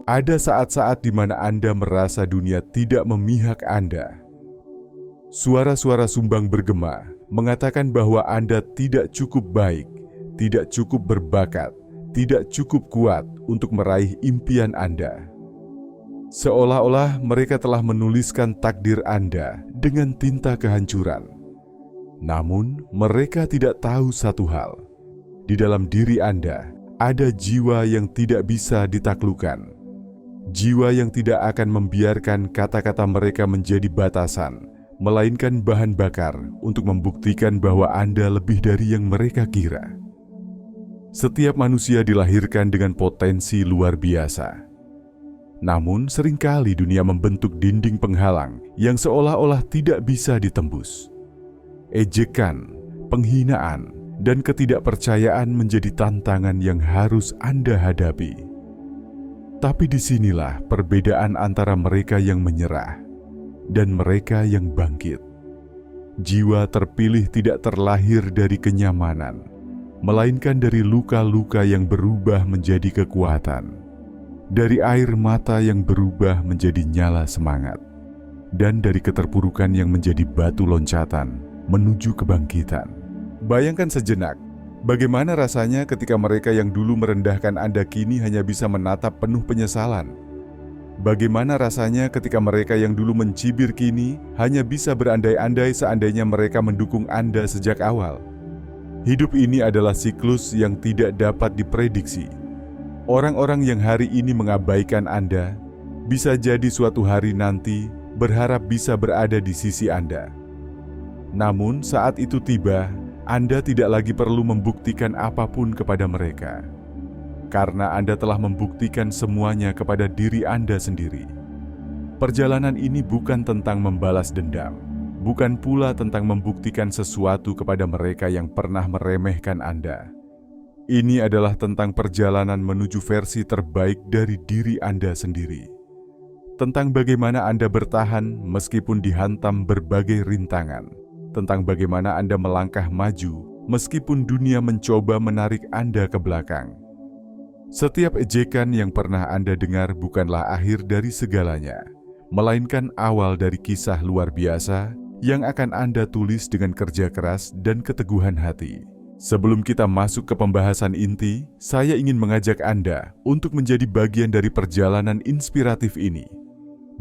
Ada saat-saat di mana Anda merasa dunia tidak memihak Anda. Suara-suara sumbang bergema mengatakan bahwa Anda tidak cukup baik, tidak cukup berbakat, tidak cukup kuat untuk meraih impian Anda. Seolah-olah mereka telah menuliskan takdir Anda dengan tinta kehancuran. Namun, mereka tidak tahu satu hal. Di dalam diri Anda ada jiwa yang tidak bisa ditaklukkan. Jiwa yang tidak akan membiarkan kata-kata mereka menjadi batasan, melainkan bahan bakar untuk membuktikan bahwa Anda lebih dari yang mereka kira. Setiap manusia dilahirkan dengan potensi luar biasa. Namun seringkali dunia membentuk dinding penghalang yang seolah-olah tidak bisa ditembus. Ejekan, penghinaan, dan ketidakpercayaan menjadi tantangan yang harus Anda hadapi. Tapi disinilah perbedaan antara mereka yang menyerah dan mereka yang bangkit. Jiwa terpilih tidak terlahir dari kenyamanan, melainkan dari luka-luka yang berubah menjadi kekuatan, dari air mata yang berubah menjadi nyala semangat, dan dari keterpurukan yang menjadi batu loncatan menuju kebangkitan. Bayangkan sejenak, bagaimana rasanya ketika mereka yang dulu merendahkan Anda kini hanya bisa menatap penuh penyesalan? Bagaimana rasanya ketika mereka yang dulu mencibir kini hanya bisa berandai-andai seandainya mereka mendukung Anda sejak awal? Hidup ini adalah siklus yang tidak dapat diprediksi. Orang-orang yang hari ini mengabaikan Anda, bisa jadi suatu hari nanti berharap bisa berada di sisi Anda. Namun saat itu tiba, Anda tidak lagi perlu membuktikan apapun kepada mereka, karena Anda telah membuktikan semuanya kepada diri Anda sendiri. Perjalanan ini bukan tentang membalas dendam, bukan pula tentang membuktikan sesuatu kepada mereka yang pernah meremehkan Anda. Ini adalah tentang perjalanan menuju versi terbaik dari diri Anda sendiri. Tentang bagaimana Anda bertahan meskipun dihantam berbagai rintangan. Tentang bagaimana Anda melangkah maju meskipun dunia mencoba menarik Anda ke belakang. Setiap ejekan yang pernah Anda dengar bukanlah akhir dari segalanya, melainkan awal dari kisah luar biasa yang akan Anda tulis dengan kerja keras dan keteguhan hati. Sebelum kita masuk ke pembahasan inti, saya ingin mengajak Anda untuk menjadi bagian dari perjalanan inspiratif ini.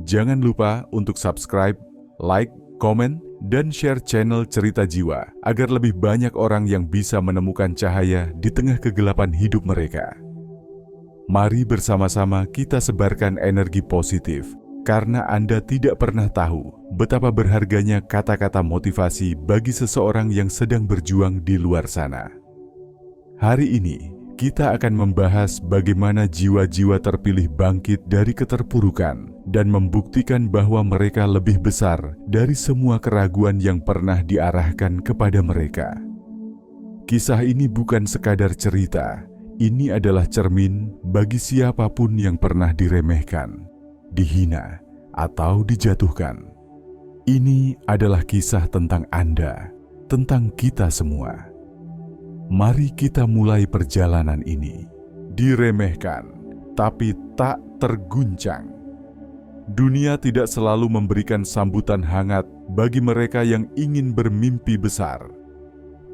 Jangan lupa untuk subscribe, like, komen, dan share channel Cerita Jiwa agar lebih banyak orang yang bisa menemukan cahaya di tengah kegelapan hidup mereka. Mari bersama-sama kita sebarkan energi positif, karena Anda tidak pernah tahu betapa berharganya kata-kata motivasi bagi seseorang yang sedang berjuang di luar sana. Hari ini, kita akan membahas bagaimana jiwa-jiwa terpilih bangkit dari keterpurukan dan membuktikan bahwa mereka lebih besar dari semua keraguan yang pernah diarahkan kepada mereka. Kisah ini bukan sekadar cerita, ini adalah cermin bagi siapapun yang pernah diremehkan, dihina, atau dijatuhkan. Ini adalah kisah tentang Anda, tentang kita semua. Mari kita mulai perjalanan ini. Diremehkan, tapi tak terguncang. Dunia tidak selalu memberikan sambutan hangat bagi mereka yang ingin bermimpi besar.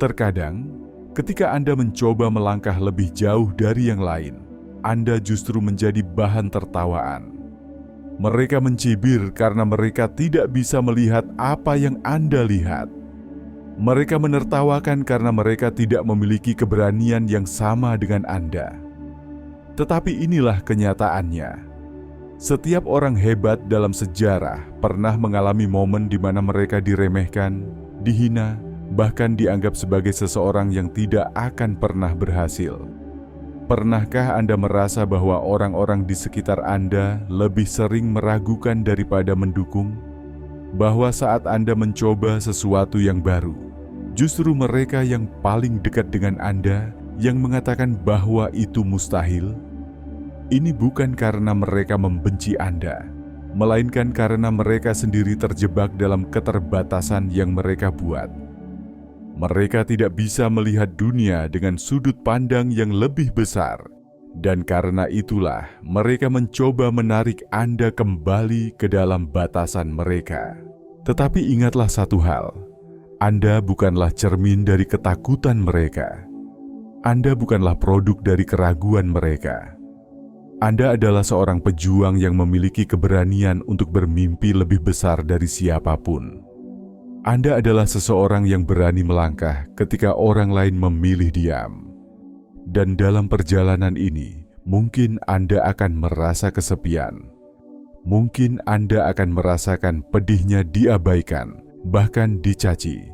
Terkadang, ketika Anda mencoba melangkah lebih jauh dari yang lain, Anda justru menjadi bahan tertawaan. Mereka mencibir karena mereka tidak bisa melihat apa yang Anda lihat. Mereka menertawakan karena mereka tidak memiliki keberanian yang sama dengan Anda. Tetapi inilah kenyataannya. Setiap orang hebat dalam sejarah pernah mengalami momen di mana mereka diremehkan, dihina, bahkan dianggap sebagai seseorang yang tidak akan pernah berhasil. Pernahkah Anda merasa bahwa orang-orang di sekitar Anda lebih sering meragukan daripada mendukung? Bahwa saat Anda mencoba sesuatu yang baru, justru mereka yang paling dekat dengan Anda yang mengatakan bahwa itu mustahil? Ini bukan karena mereka membenci Anda, melainkan karena mereka sendiri terjebak dalam keterbatasan yang mereka buat. Mereka tidak bisa melihat dunia dengan sudut pandang yang lebih besar, Dan karena itulah mereka mencoba menarik Anda kembali ke dalam batasan mereka. Tetapi ingatlah satu hal, Anda bukanlah cermin dari ketakutan mereka. Anda bukanlah produk dari keraguan mereka. Anda adalah seorang pejuang yang memiliki keberanian untuk bermimpi lebih besar dari siapapun. Anda adalah seseorang yang berani melangkah ketika orang lain memilih diam. Dan dalam perjalanan ini, mungkin Anda akan merasa kesepian. Mungkin Anda akan merasakan pedihnya diabaikan, bahkan dicaci.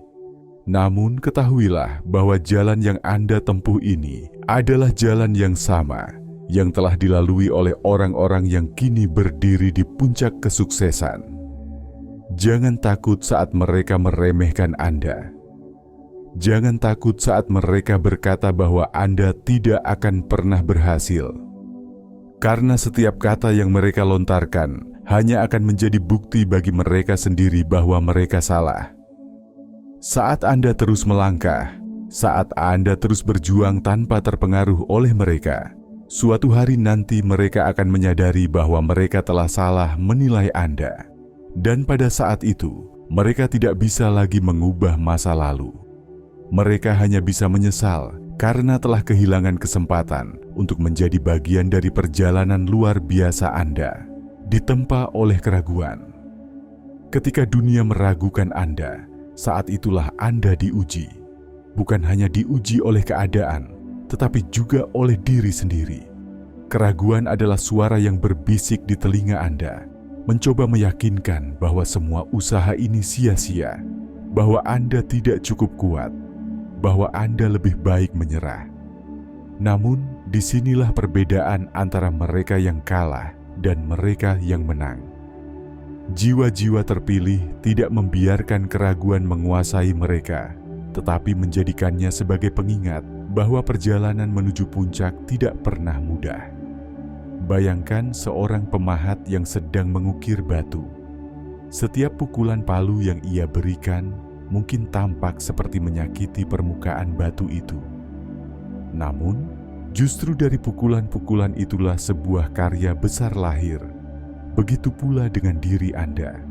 Namun ketahuilah bahwa jalan yang Anda tempuh ini adalah jalan yang sama, yang telah dilalui oleh orang-orang yang kini berdiri di puncak kesuksesan. Jangan takut saat mereka meremehkan Anda. Jangan takut saat mereka berkata bahwa Anda tidak akan pernah berhasil. Karena setiap kata yang mereka lontarkan hanya akan menjadi bukti bagi mereka sendiri bahwa mereka salah. Saat Anda terus melangkah, saat Anda terus berjuang tanpa terpengaruh oleh mereka, suatu hari nanti mereka akan menyadari bahwa mereka telah salah menilai Anda. Dan pada saat itu, mereka tidak bisa lagi mengubah masa lalu. Mereka hanya bisa menyesal karena telah kehilangan kesempatan untuk menjadi bagian dari perjalanan luar biasa Anda, ditempa oleh keraguan. Ketika dunia meragukan Anda, saat itulah Anda diuji. Bukan hanya diuji oleh keadaan, tetapi juga oleh diri sendiri. Keraguan adalah suara yang berbisik di telinga Anda, mencoba meyakinkan bahwa semua usaha ini sia-sia, bahwa Anda tidak cukup kuat, bahwa Anda lebih baik menyerah. Namun, disinilah perbedaan antara mereka yang kalah dan mereka yang menang. Jiwa-jiwa terpilih tidak membiarkan keraguan menguasai mereka, tetapi menjadikannya sebagai pengingat bahwa perjalanan menuju puncak tidak pernah mudah. Bayangkan seorang pemahat yang sedang mengukir batu. Setiap pukulan palu yang ia berikan mungkin tampak seperti menyakiti permukaan batu itu. Namun, justru dari pukulan-pukulan itulah sebuah karya besar lahir. Begitu pula dengan diri Anda.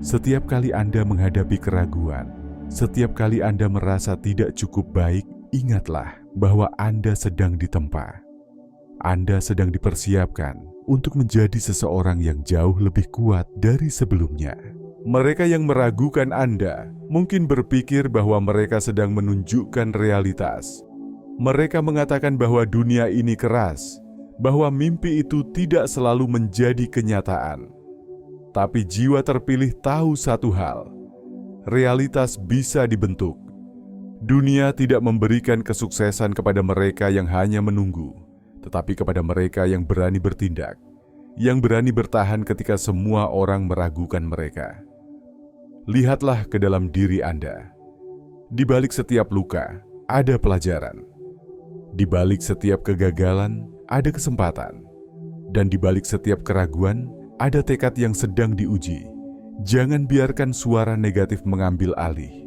Setiap kali Anda menghadapi keraguan, setiap kali Anda merasa tidak cukup baik, ingatlah bahwa Anda sedang ditempa. Anda sedang dipersiapkan untuk menjadi seseorang yang jauh lebih kuat dari sebelumnya. Mereka yang meragukan Anda mungkin berpikir bahwa mereka sedang menunjukkan realitas. Mereka mengatakan bahwa dunia ini keras, bahwa mimpi itu tidak selalu menjadi kenyataan. Tapi jiwa terpilih tahu satu hal, realitas bisa dibentuk. Dunia tidak memberikan kesuksesan kepada mereka yang hanya menunggu, tetapi kepada mereka yang berani bertindak, yang berani bertahan ketika semua orang meragukan mereka. Lihatlah ke dalam diri Anda. Di balik setiap luka, ada pelajaran. Di balik setiap kegagalan, ada kesempatan. Dan di balik setiap keraguan, ada tekad yang sedang diuji. Jangan biarkan suara negatif mengambil alih.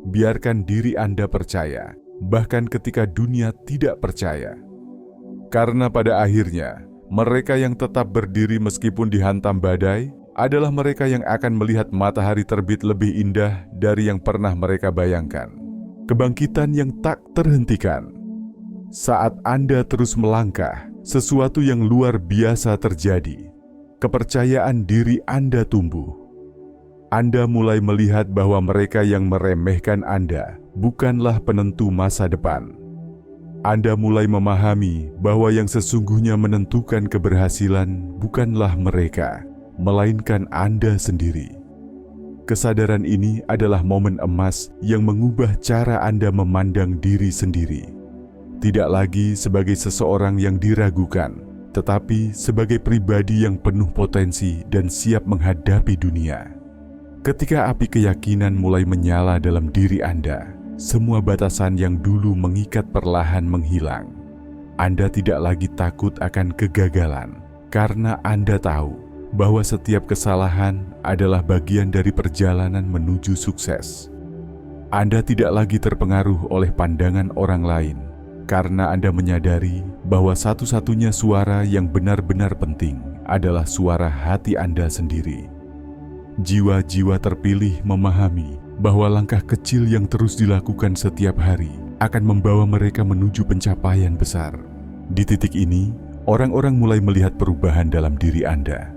Biarkan diri Anda percaya, bahkan ketika dunia tidak percaya. Karena pada akhirnya, mereka yang tetap berdiri meskipun dihantam badai, adalah mereka yang akan melihat matahari terbit lebih indah dari yang pernah mereka bayangkan. Kebangkitan yang tak terhentikan. Saat Anda terus melangkah, sesuatu yang luar biasa terjadi. Kepercayaan diri Anda tumbuh. Anda mulai melihat bahwa mereka yang meremehkan Anda bukanlah penentu masa depan. Anda mulai memahami bahwa yang sesungguhnya menentukan keberhasilan bukanlah mereka, melainkan Anda sendiri. Kesadaran ini adalah momen emas yang mengubah cara Anda memandang diri sendiri. Tidak lagi sebagai seseorang yang diragukan, tetapi sebagai pribadi yang penuh potensi dan siap menghadapi dunia. Ketika api keyakinan mulai menyala dalam diri Anda, semua batasan yang dulu mengikat perlahan menghilang. Anda tidak lagi takut akan kegagalan, karena Anda tahu bahwa setiap kesalahan adalah bagian dari perjalanan menuju sukses. Anda tidak lagi terpengaruh oleh pandangan orang lain, karena Anda menyadari bahwa satu-satunya suara yang benar-benar penting adalah suara hati Anda sendiri. Jiwa-jiwa terpilih memahami bahwa langkah kecil yang terus dilakukan setiap hari akan membawa mereka menuju pencapaian besar. Di titik ini, orang-orang mulai melihat perubahan dalam diri Anda.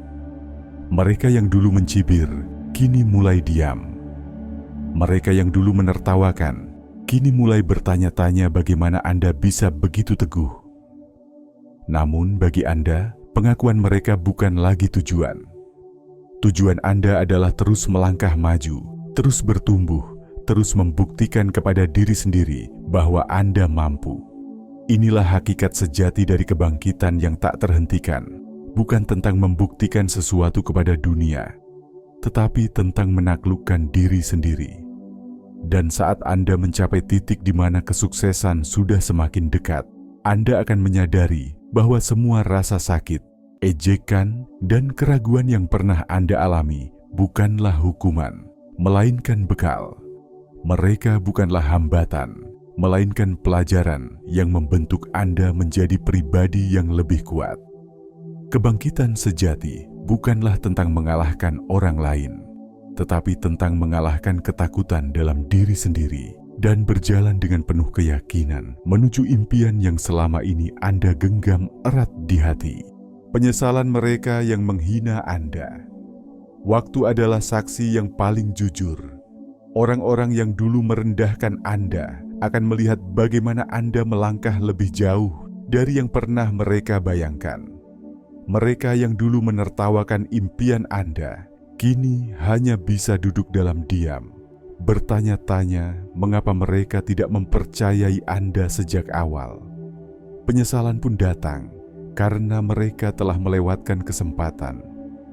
Mereka yang dulu mencibir, kini mulai diam. Mereka yang dulu menertawakan, kini mulai bertanya-tanya bagaimana Anda bisa begitu teguh. Namun bagi Anda, pengakuan mereka bukan lagi tujuan. Tujuan Anda adalah terus melangkah maju, terus bertumbuh, terus membuktikan kepada diri sendiri bahwa Anda mampu. Inilah hakikat sejati dari kebangkitan yang tak terhentikan, bukan tentang membuktikan sesuatu kepada dunia, tetapi tentang menaklukkan diri sendiri. Dan saat Anda mencapai titik di mana kesuksesan sudah semakin dekat, Anda akan menyadari bahwa semua rasa sakit, ejekan, dan keraguan yang pernah Anda alami bukanlah hukuman, melainkan bekal. Mereka bukanlah hambatan, melainkan pelajaran yang membentuk Anda menjadi pribadi yang lebih kuat. Kebangkitan sejati bukanlah tentang mengalahkan orang lain, tetapi tentang mengalahkan ketakutan dalam diri sendiri dan berjalan dengan penuh keyakinan menuju impian yang selama ini Anda genggam erat di hati. Penyesalan mereka yang menghina Anda. Waktu adalah saksi yang paling jujur. Orang-orang yang dulu merendahkan Anda akan melihat bagaimana Anda melangkah lebih jauh dari yang pernah mereka bayangkan. Mereka yang dulu menertawakan impian Anda kini hanya bisa duduk dalam diam, bertanya-tanya mengapa mereka tidak mempercayai Anda sejak awal. Penyesalan pun datang karena mereka telah melewatkan kesempatan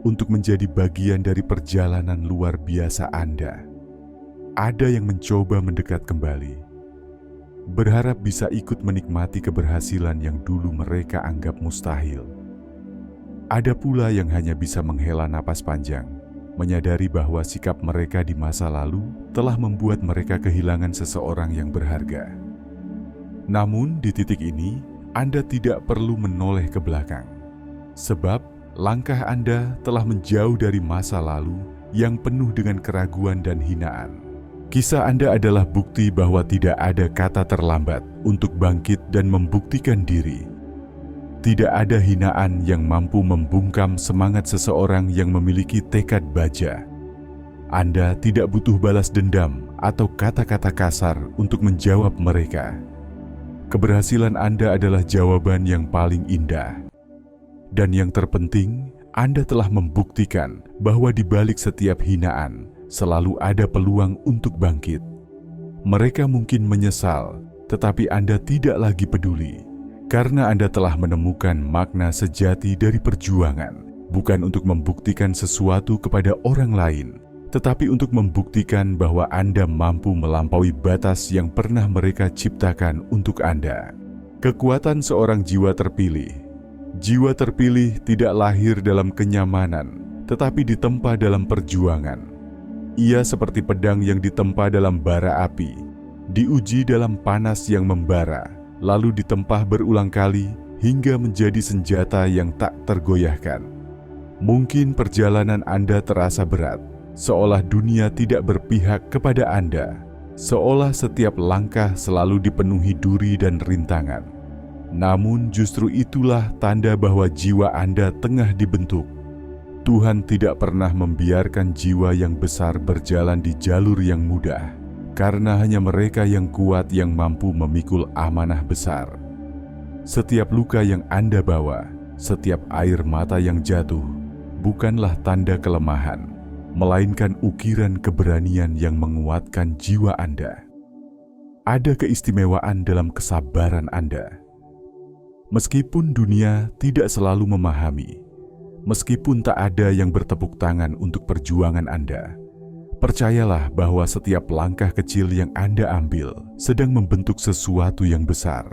untuk menjadi bagian dari perjalanan luar biasa Anda. Ada yang mencoba mendekat kembali, berharap bisa ikut menikmati keberhasilan yang dulu mereka anggap mustahil. Ada pula yang hanya bisa menghela napas panjang, menyadari bahwa sikap mereka di masa lalu telah membuat mereka kehilangan seseorang yang berharga. Namun di titik ini, Anda tidak perlu menoleh ke belakang, sebab langkah Anda telah menjauh dari masa lalu yang penuh dengan keraguan dan hinaan. Kisah Anda adalah bukti bahwa tidak ada kata terlambat untuk bangkit dan membuktikan diri. Tidak ada hinaan yang mampu membungkam semangat seseorang yang memiliki tekad baja. Anda tidak butuh balas dendam atau kata-kata kasar untuk menjawab mereka. Keberhasilan Anda adalah jawaban yang paling indah. Dan yang terpenting, Anda telah membuktikan bahwa di balik setiap hinaan selalu ada peluang untuk bangkit. Mereka mungkin menyesal, tetapi Anda tidak lagi peduli. Karena Anda telah menemukan makna sejati dari perjuangan, bukan untuk membuktikan sesuatu kepada orang lain, tetapi untuk membuktikan bahwa Anda mampu melampaui batas yang pernah mereka ciptakan untuk Anda. Kekuatan seorang jiwa terpilih. Jiwa terpilih tidak lahir dalam kenyamanan, tetapi ditempa dalam perjuangan. Ia seperti pedang yang ditempa dalam bara api, diuji dalam panas yang membara, lalu ditempah berulang kali hingga menjadi senjata yang tak tergoyahkan. Mungkin perjalanan Anda terasa berat, seolah dunia tidak berpihak kepada Anda, seolah setiap langkah selalu dipenuhi duri dan rintangan. Namun justru itulah tanda bahwa jiwa Anda tengah dibentuk. Tuhan tidak pernah membiarkan jiwa yang besar berjalan di jalur yang mudah, karena hanya mereka yang kuat yang mampu memikul amanah besar. Setiap luka yang Anda bawa, setiap air mata yang jatuh, bukanlah tanda kelemahan, melainkan ukiran keberanian yang menguatkan jiwa Anda. Ada keistimewaan dalam kesabaran Anda. Meskipun dunia tidak selalu memahami, meskipun tak ada yang bertepuk tangan untuk perjuangan Anda, percayalah bahwa setiap langkah kecil yang Anda ambil sedang membentuk sesuatu yang besar.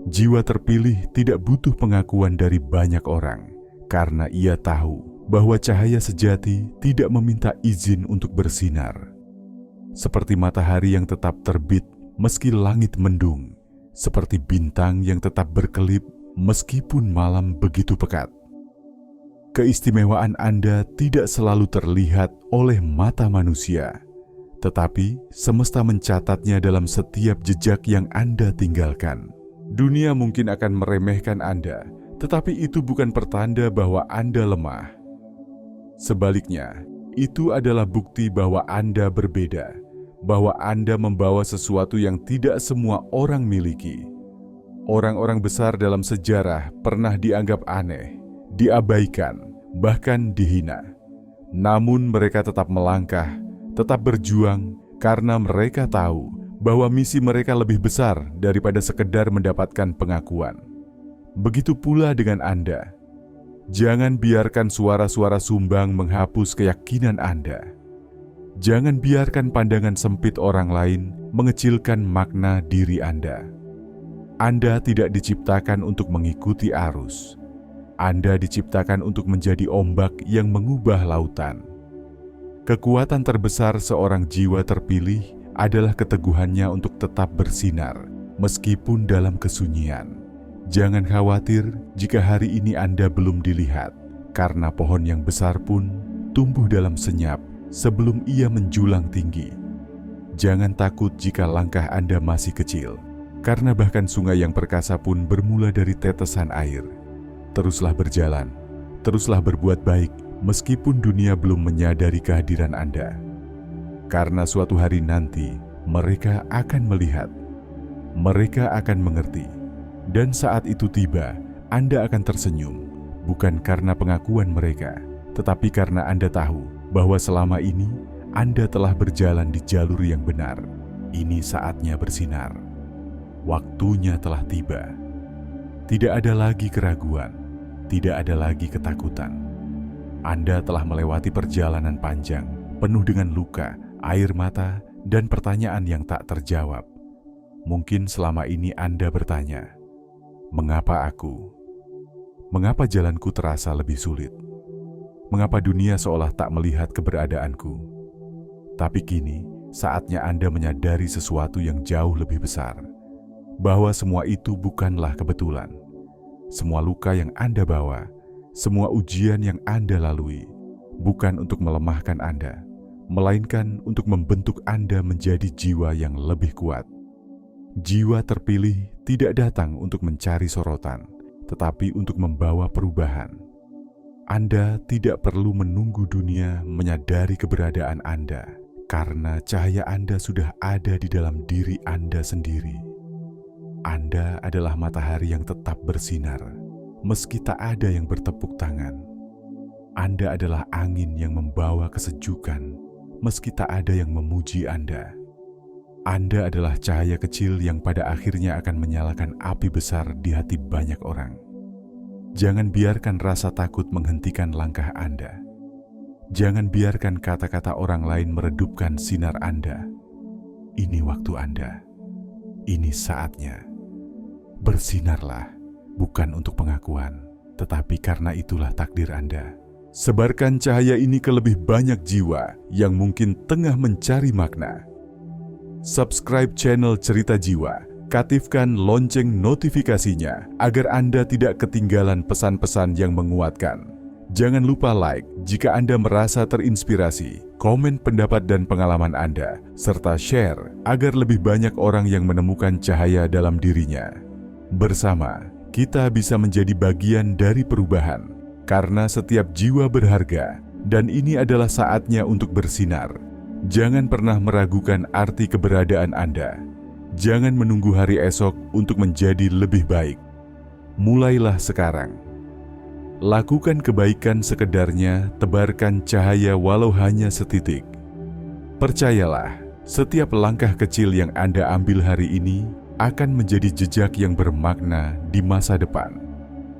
Jiwa terpilih tidak butuh pengakuan dari banyak orang, karena ia tahu bahwa cahaya sejati tidak meminta izin untuk bersinar. Seperti matahari yang tetap terbit meski langit mendung, seperti bintang yang tetap berkelip meskipun malam begitu pekat. Keistimewaan Anda tidak selalu terlihat oleh mata manusia, tetapi semesta mencatatnya dalam setiap jejak yang Anda tinggalkan. Dunia mungkin akan meremehkan Anda, tetapi itu bukan pertanda bahwa Anda lemah. Sebaliknya, itu adalah bukti bahwa Anda berbeda, bahwa Anda membawa sesuatu yang tidak semua orang miliki. Orang-orang besar dalam sejarah pernah dianggap aneh, diabaikan, bahkan dihina. Namun mereka tetap melangkah, tetap berjuang karena mereka tahu bahwa misi mereka lebih besar daripada sekedar mendapatkan pengakuan. Begitu pula dengan Anda. Jangan biarkan suara-suara sumbang menghapus keyakinan Anda. Jangan biarkan pandangan sempit orang lain mengecilkan makna diri Anda. Anda tidak diciptakan untuk mengikuti arus. Anda diciptakan untuk menjadi ombak yang mengubah lautan. Kekuatan terbesar seorang jiwa terpilih adalah keteguhannya untuk tetap bersinar, meskipun dalam kesunyian. Jangan khawatir jika hari ini Anda belum dilihat, karena pohon yang besar pun tumbuh dalam senyap sebelum ia menjulang tinggi. Jangan takut jika langkah Anda masih kecil, karena bahkan sungai yang perkasa pun bermula dari tetesan air. Teruslah berjalan, teruslah berbuat baik, meskipun dunia belum menyadari kehadiran Anda. Karena suatu hari nanti, mereka akan melihat, mereka akan mengerti, dan saat itu tiba, Anda akan tersenyum, bukan karena pengakuan mereka, tetapi karena Anda tahu bahwa selama ini Anda telah berjalan di jalur yang benar. Ini saatnya bersinar. Waktunya telah tiba. Tidak ada lagi keraguan. Tidak ada lagi ketakutan. Anda telah melewati perjalanan panjang, penuh dengan luka, air mata, dan pertanyaan yang tak terjawab. Mungkin selama ini Anda bertanya, mengapa aku? Mengapa jalanku terasa lebih sulit? Mengapa dunia seolah tak melihat keberadaanku? Tapi kini, saatnya Anda menyadari sesuatu yang jauh lebih besar, bahwa semua itu bukanlah kebetulan. Semua luka yang Anda bawa, semua ujian yang Anda lalui, bukan untuk melemahkan Anda, melainkan untuk membentuk Anda menjadi jiwa yang lebih kuat. Jiwa terpilih tidak datang untuk mencari sorotan, tetapi untuk membawa perubahan. Anda tidak perlu menunggu dunia menyadari keberadaan Anda, karena cahaya Anda sudah ada di dalam diri Anda sendiri. Anda adalah matahari yang tetap bersinar, meski tak ada yang bertepuk tangan. Anda adalah angin yang membawa kesejukan, meski tak ada yang memuji Anda. Anda adalah cahaya kecil yang pada akhirnya akan menyalakan api besar di hati banyak orang. Jangan biarkan rasa takut menghentikan langkah Anda. Jangan biarkan kata-kata orang lain meredupkan sinar Anda. Ini waktu Anda. Ini saatnya. Bersinarlah, bukan untuk pengakuan, tetapi karena itulah takdir Anda. Sebarkan cahaya ini ke lebih banyak jiwa yang mungkin tengah mencari makna. Subscribe channel Cerita Jiwa, aktifkan lonceng notifikasinya agar Anda tidak ketinggalan pesan-pesan yang menguatkan. Jangan lupa like jika Anda merasa terinspirasi, komen pendapat dan pengalaman Anda, serta share agar lebih banyak orang yang menemukan cahaya dalam dirinya. Bersama, kita bisa menjadi bagian dari perubahan, karena setiap jiwa berharga, dan ini adalah saatnya untuk bersinar. Jangan pernah meragukan arti keberadaan Anda. Jangan menunggu hari esok untuk menjadi lebih baik. Mulailah sekarang. Lakukan kebaikan sekedarnya, tebarkan cahaya walau hanya setitik. Percayalah, setiap langkah kecil yang Anda ambil hari ini akan menjadi jejak yang bermakna di masa depan.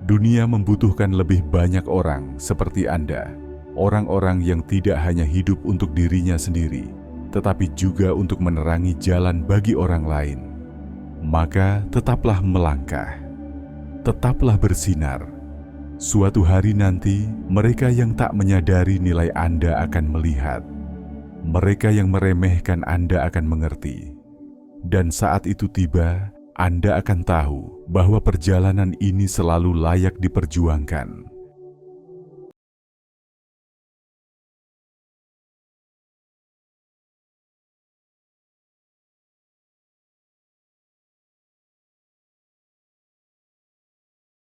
Dunia membutuhkan lebih banyak orang seperti Anda, orang-orang yang tidak hanya hidup untuk dirinya sendiri, tetapi juga untuk menerangi jalan bagi orang lain. Maka tetaplah melangkah, tetaplah bersinar. Suatu hari nanti, mereka yang tak menyadari nilai Anda akan melihat. Mereka yang meremehkan Anda akan mengerti. Dan saat itu tiba, Anda akan tahu bahwa perjalanan ini selalu layak diperjuangkan.